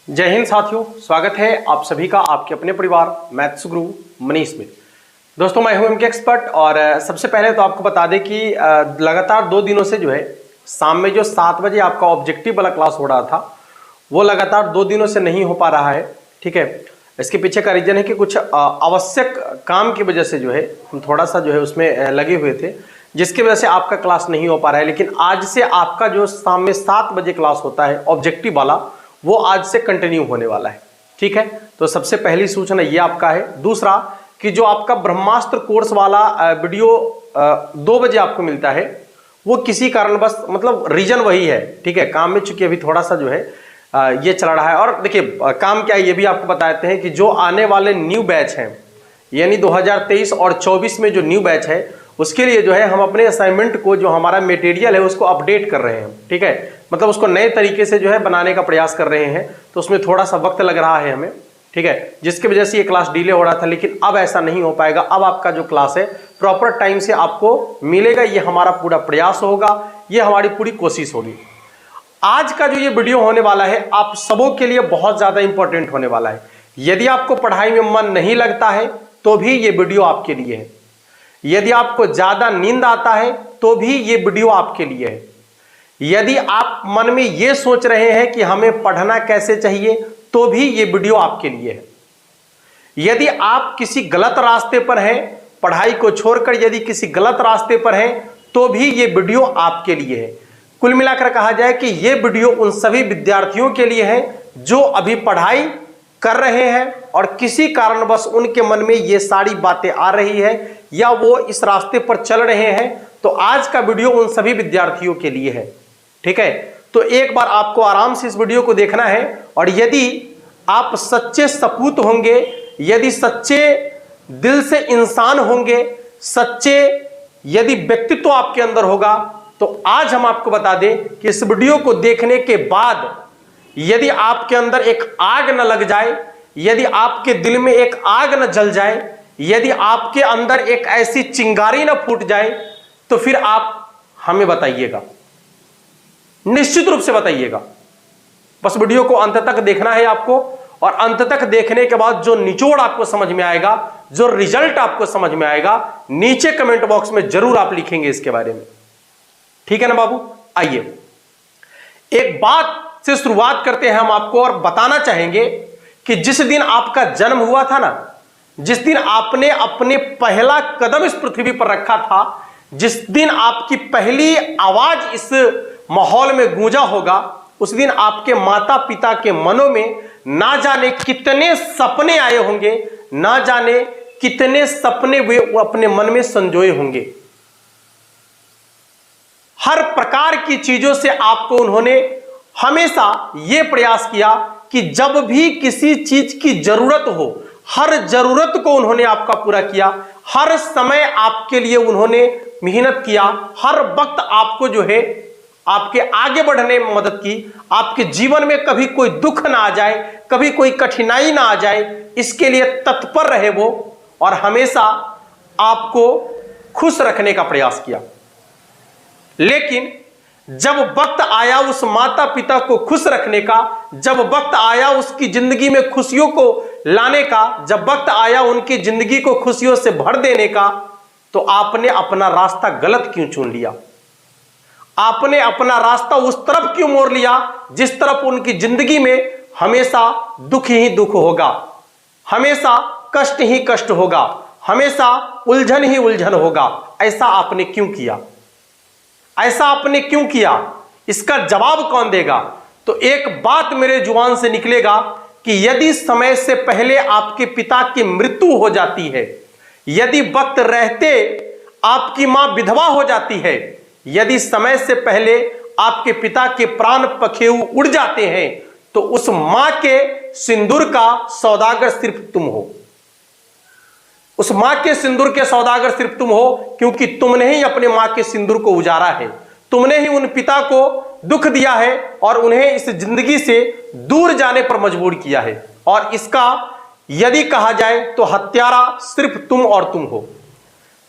जय हिंद साथियों, स्वागत है आप सभी का आपके अपने परिवार मैथ्स गुरु मनीष में। दोस्तों मैं हूं इनके एक्सपर्ट और सबसे पहले तो आपको बता दें कि लगातार 2 दिनों से जो है शाम में जो 7 बजे आपका ऑब्जेक्टिव वाला क्लास हो रहा था वो लगातार 2 दिनों से नहीं हो पा रहा है। ठीक है, इसके पीछे का रीजन है कि कुछ आवश्यक काम की वजह से जो है हम थोड़ा सा जो है उसमें लगे हुए थे, जिसकी वजह से आपका क्लास नहीं हो पा रहा है। लेकिन आज से आपका जो शाम में 7 बजे क्लास होता है ऑब्जेक्टिव वाला, वो आज से कंटिन्यू होने वाला है। ठीक है, तो सबसे पहली सूचना ये आपका है। दूसरा कि जो आपका ब्रह्मास्त्र कोर्स वाला वीडियो 2 बजे आपको मिलता है, वो किसी कारणवश मतलब रीजन वही है। ठीक है, काम में चूंकि अभी थोड़ा सा जो है ये चल रहा है। और देखिए काम क्या है ये भी आपको बताते हैं कि जो आने वाले न्यू बैच हैं, यानी 2023 और 24 में जो न्यू बैच है, उसके लिए जो है हम अपने असाइनमेंट को, जो हमारा मटेरियल है, उसको अपडेट कर रहे हैं। ठीक है, मतलब उसको नए तरीके से जो है बनाने का प्रयास कर रहे हैं, तो उसमें थोड़ा सा वक्त लग रहा है हमें। ठीक है, जिसकी वजह से ये क्लास डिले हो रहा था, लेकिन अब ऐसा नहीं हो पाएगा। अब आपका जो क्लास है प्रॉपर टाइम से आपको मिलेगा, ये हमारा पूरा प्रयास होगा, ये हमारी पूरी कोशिश होगी। आज का जो ये वीडियो होने वाला है आप सबों के लिए बहुत ज्यादा इंपॉर्टेंट होने वाला है। यदि आपको पढ़ाई में मन नहीं लगता है तो भी ये वीडियो आपके लिए है। यदि आपको ज्यादा नींद आता है तो भी ये वीडियो आपके लिए है। यदि आप मन में ये सोच रहे हैं कि हमें पढ़ना कैसे चाहिए, तो भी ये वीडियो आपके लिए है। यदि आप किसी गलत रास्ते पर हैं, पढ़ाई को छोड़कर यदि किसी गलत रास्ते पर हैं, तो भी ये वीडियो आपके लिए है। कुल मिलाकर कहा जाए कि ये वीडियो उन सभी विद्यार्थियों के लिए है जो अभी पढ़ाई कर रहे हैं और किसी कारणवश उनके मन में ये सारी बातें आ रही है या वो इस रास्ते पर चल रहे हैं, तो आज का वीडियो उन सभी विद्यार्थियों के लिए है। ठीक है, तो एक बार आपको आराम से इस वीडियो को देखना है, और यदि आप सच्चे सपूत होंगे, यदि सच्चे दिल से इंसान होंगे, सच्चे यदि व्यक्तित्व आपके अंदर होगा, तो आज हम आपको बता दें कि इस वीडियो को देखने के बाद यदि आपके अंदर एक आग न लग जाए, यदि आपके दिल में एक आग न जल जाए, यदि आपके अंदर एक ऐसी चिंगारी न फूट जाए, तो फिर आप हमें बताइएगा, निश्चित रूप से बताइएगा। बस वीडियो को अंत तक देखना है आपको, और अंत तक देखने के बाद जो निचोड़ आपको समझ में आएगा, जो रिजल्ट आपको समझ में आएगा, नीचे कमेंट बॉक्स में जरूर आप लिखेंगे इसके बारे में। ठीक है ना बाबू? आइए एक बात से शुरुआत करते हैं हम आपको, और बताना चाहेंगे कि जिस दिन आपका जन्म हुआ था ना, जिस दिन आपने अपने पहला कदम इस पृथ्वी पर रखा था, जिस दिन आपकी पहली आवाज इस माहौल में गूंजा होगा, उस दिन आपके माता पिता के मनों में ना जाने कितने सपने आए होंगे, ना जाने कितने सपने वे अपने मन में संजोए होंगे। हर प्रकार की चीजों से आपको उन्होंने हमेशा यह प्रयास किया कि जब भी किसी चीज की जरूरत हो, हर जरूरत को उन्होंने आपका पूरा किया। हर समय आपके लिए उन्होंने मेहनत किया, हर वक्त आपको जो है आपके आगे बढ़ने में मदद की। आपके जीवन में कभी कोई दुख ना आ जाए, कभी कोई कठिनाई ना आ जाए, इसके लिए तत्पर रहे वो, और हमेशा आपको खुश रखने का प्रयास किया। लेकिन जब वक्त आया उस माता पिता को खुश रखने का, जब वक्त आया उसकी जिंदगी में खुशियों को लाने का, जब वक्त आया उनकी जिंदगी को खुशियों से भर देने का, तो आपने अपना रास्ता गलत क्यों चुन लिया? आपने अपना रास्ता उस तरफ क्यों मोड़ लिया जिस तरफ उनकी जिंदगी में हमेशा दुख ही दुख होगा, हमेशा कष्ट ही कष्ट होगा, हमेशा उलझन ही उलझन होगा? ऐसा आपने क्यों किया? ऐसा आपने क्यों किया? इसका जवाब कौन देगा? तो एक बात मेरे जुबान से निकलेगा कि यदि समय से पहले आपके पिता की मृत्यु हो जाती है, यदि वक्त रहते आपकी मां विधवा हो जाती है, यदि समय से पहले आपके पिता के प्राण पखेरु उड़ जाते हैं, तो उस मां के सिंदूर का सौदागर सिर्फ तुम हो। उस मां के सिंदूर के सौदागर सिर्फ तुम हो, क्योंकि तुमने ही अपने मां के सिंदूर को उजारा है, तुमने ही उन पिता को दुख दिया है और उन्हें इस जिंदगी से दूर जाने पर मजबूर किया है। और इसका यदि कहा जाए तो हत्यारा सिर्फ तुम और तुम हो।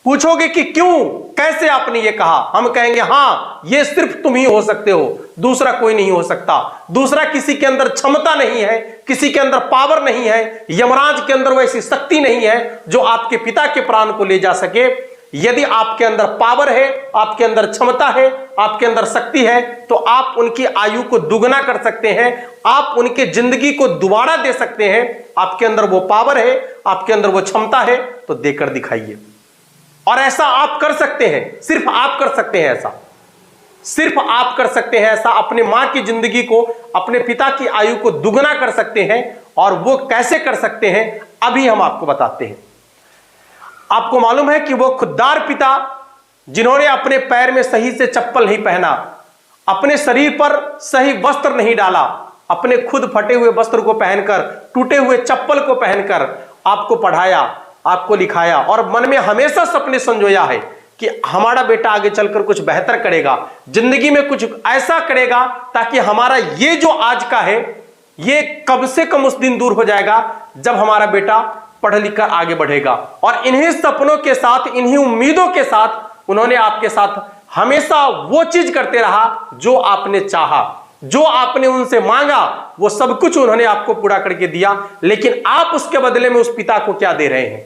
पूछोगे कि क्यों, कैसे आपने ये कहा, हम कहेंगे हां ये सिर्फ तुम ही हो सकते हो, दूसरा कोई नहीं हो सकता, दूसरा किसी के अंदर क्षमता नहीं है, किसी के अंदर पावर नहीं है, यमराज के अंदर वैसी शक्ति नहीं है जो आपके पिता के प्राण को ले जा सके। यदि आपके अंदर पावर है, आपके अंदर क्षमता है, आपके अंदर शक्ति है, तो आप उनकी आयु को दुगना कर सकते हैं, आप उनके जिंदगी को दोबारा दे सकते हैं। आपके अंदर वो पावर है, आपके अंदर वो क्षमता है, तो देकर दिखाइए। और ऐसा आप कर सकते हैं, सिर्फ आप कर सकते हैं ऐसा, सिर्फ आप कर सकते हैं ऐसा। अपने मां की जिंदगी को, अपने पिता की आयु को दुगना कर सकते हैं। और वो कैसे कर सकते हैं अभी हम आपको बताते हैं। आपको मालूम है कि वो खुददार पिता जिन्होंने अपने पैर में सही से चप्पल नहीं पहना, अपने शरीर पर सही वस्त्र नहीं डाला, अपने खुद फटे हुए वस्त्र को पहनकर, टूटे हुए चप्पल को पहनकर आपको पढ़ाया, आपको लिखाया और मन में हमेशा सपने संजोया है कि हमारा बेटा आगे चलकर कुछ बेहतर करेगा, जिंदगी में कुछ ऐसा करेगा ताकि हमारा ये जो आज का है ये कम से कम उस दिन दूर हो जाएगा जब हमारा बेटा पढ़ लिख कर आगे बढ़ेगा। और इन्हीं सपनों के साथ, इन्हीं उम्मीदों के साथ उन्होंने आपके साथ हमेशा वो चीज करते रहा जो आपने चाहा, जो आपने उनसे मांगा, वो सब कुछ उन्होंने आपको पूरा करके दिया। लेकिन आप उसके बदले में उस पिता को क्या दे रहे हैं?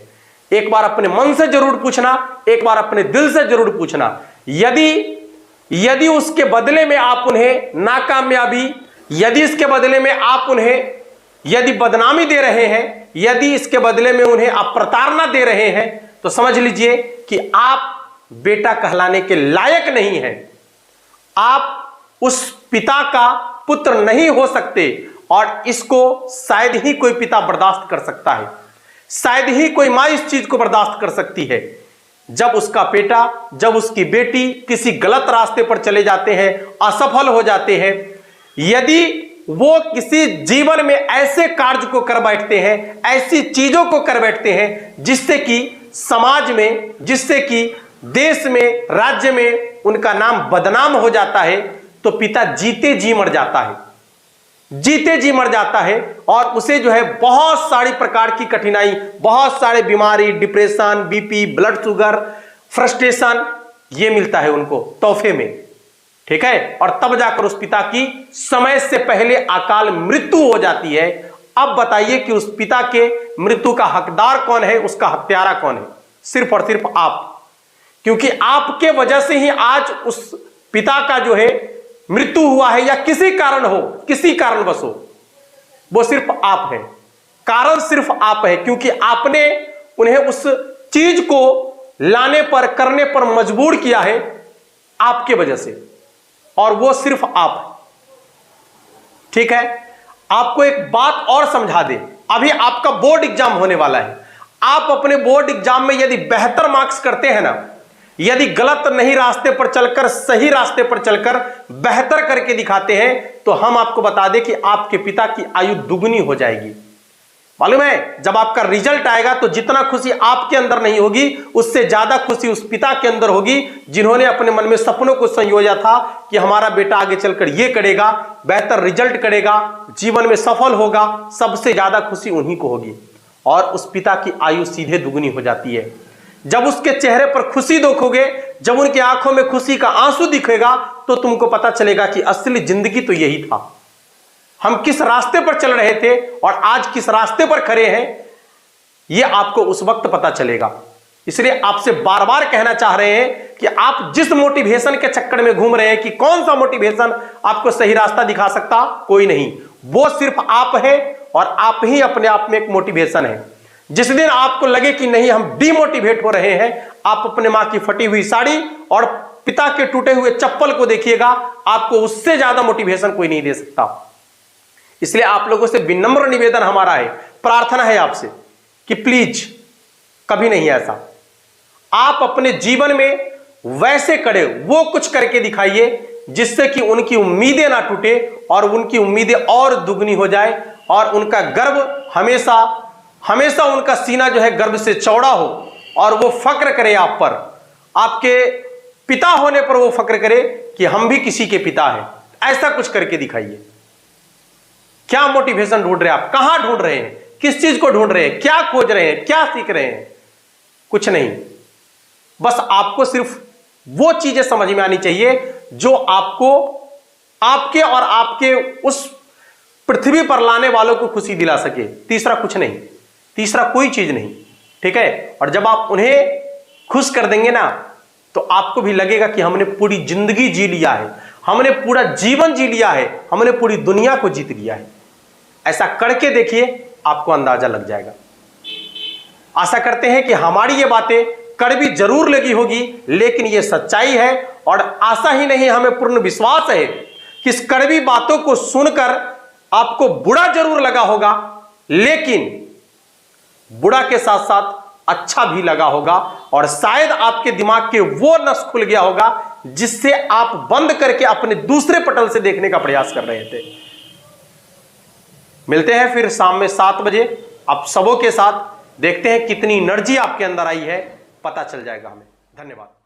एक बार अपने मन से जरूर पूछना, एक बार अपने दिल से जरूर पूछना। यदि उसके बदले में आप उन्हें नाकामयाबी, यदि इसके बदले में आप उन्हें यदि बदनामी दे रहे हैं, यदि इसके बदले में उन्हें आप प्रताड़ना दे रहे हैं, तो समझ लीजिए कि आप बेटा कहलाने के लायक नहीं हैं। आप उस पिता का पुत्र नहीं हो सकते। और इसको शायद ही कोई पिता बर्दाश्त कर सकता है, शायद ही कोई मां इस चीज को बर्दाश्त कर सकती है जब उसका बेटा, जब उसकी बेटी किसी गलत रास्ते पर चले जाते हैं, असफल हो जाते हैं। यदि वो किसी जीवन में ऐसे कार्य को कर बैठते हैं, ऐसी चीजों को कर बैठते हैं जिससे कि समाज में, जिससे कि देश में, राज्य में उनका नाम बदनाम हो जाता है, तो पिता जीते जी मर जाता है, जीते जी मर जाता है। और उसे जो है बहुत सारी प्रकार की कठिनाई, बहुत सारे बीमारी, depression, BP, blood sugar, frustration, ये मिलता है उनको तोहफे में, ठीक है। और तब जाकर उस पिता की समय से पहले अकाल मृत्यु हो जाती है। अब बताइए कि उस पिता के मृत्यु का हकदार कौन है, उसका हत्यारा कौन है? सिर्फ और सिर्फ आप। क्योंकि आपके वजह से ही आज उस पिता का जो है मृत्यु हुआ है, या किसी कारण हो, किसी कारणवश हो, वो सिर्फ आप है, कारण सिर्फ आप है। क्योंकि आपने उन्हें उस चीज को लाने पर, करने पर मजबूर किया है आपके वजह से, और वो सिर्फ आप, ठीक है। आपको एक बात और समझा दे, अभी आपका बोर्ड एग्जाम होने वाला है। आप अपने बोर्ड एग्जाम में यदि बेहतर मार्क्स करते हैं ना, यदि गलत नहीं रास्ते पर चलकर सही रास्ते पर चलकर बेहतर करके दिखाते हैं, तो हम आपको बता दें कि आपके पिता की आयु दुगनी हो जाएगी। मालूम है, जब आपका रिजल्ट आएगा तो जितना खुशी आपके अंदर नहीं होगी, उससे ज्यादा खुशी उस पिता के अंदर होगी जिन्होंने अपने मन में सपनों को संयोजा था कि हमारा बेटा आगे चलकर ये करेगा, बेहतर रिजल्ट करेगा, जीवन में सफल होगा। सबसे ज्यादा खुशी उन्हीं को होगी। और उस पिता की आयु सीधे दुगनी हो जाती है। जब उसके चेहरे पर खुशी देखोगे, जब उनकी आंखों में खुशी का आंसू दिखेगा, तो तुमको पता चलेगा कि असली जिंदगी तो यही था। हम किस रास्ते पर चल रहे थे और आज किस रास्ते पर खड़े हैं, यह आपको उस वक्त पता चलेगा। इसलिए आपसे बार बार कहना चाह रहे हैं कि आप जिस मोटिवेशन के चक्कर में घूम रहे हैं, कि कौन सा मोटिवेशन आपको सही रास्ता दिखा सकता, कोई नहीं, वो सिर्फ आप है। और आप ही अपने आप में एक मोटिवेशन है। जिस दिन आपको लगे कि नहीं हम डिमोटिवेट हो रहे हैं, आप अपने मां की फटी हुई साड़ी और पिता के टूटे हुए चप्पल को देखिएगा, आपको उससे ज्यादा मोटिवेशन कोई नहीं दे सकता। इसलिए आप लोगों से विनम्र निवेदन हमारा है, प्रार्थना है आपसे कि प्लीज कभी नहीं ऐसा, आप अपने जीवन में वैसे करे, वो कुछ करके दिखाइए जिससे कि उनकी उम्मीदें ना टूटे और उनकी उम्मीदें और दुगनी हो जाए, और उनका गर्व हमेशा हमेशा उनका सीना जो है गर्व से चौड़ा हो, और वो फक्र करे आप पर, आपके पिता होने पर वो फक्र करे कि हम भी किसी के पिता हैं। ऐसा कुछ करके दिखाइए। क्या मोटिवेशन ढूंढ रहे हैं आप? कहां ढूंढ रहे हैं? किस चीज को ढूंढ रहे हैं? क्या खोज रहे हैं? क्या सीख रहे हैं? कुछ नहीं। बस आपको सिर्फ वो चीजें समझ में आनी चाहिए जो आपको आपके और आपके उस पृथ्वी पर लाने वालों को खुशी दिला सके। तीसरा कुछ नहीं, तीसरा कोई चीज नहीं, ठीक है। और जब आप उन्हें खुश कर देंगे ना, तो आपको भी लगेगा कि हमने पूरी जिंदगी जी लिया है, हमने पूरा जीवन जी लिया है, हमने पूरी दुनिया को जीत लिया है। ऐसा करके देखिए, आपको अंदाजा लग जाएगा। आशा करते हैं कि हमारी ये बातें कड़वी जरूर लगी होगी, लेकिन ये सच्चाई है। और आशा ही नहीं, हमें पूर्ण विश्वास है कि इस कड़वी बातों को सुनकर आपको बुरा जरूर लगा होगा, लेकिन बुरा के साथ साथ अच्छा भी लगा होगा। और शायद आपके दिमाग के वो नस खुल गया होगा जिससे आप बंद करके अपने दूसरे पटल से देखने का प्रयास कर रहे थे। मिलते हैं फिर शाम में 7 बजे आप सबों के साथ। देखते हैं कितनी एनर्जी आपके अंदर आई है, पता चल जाएगा हमें। धन्यवाद।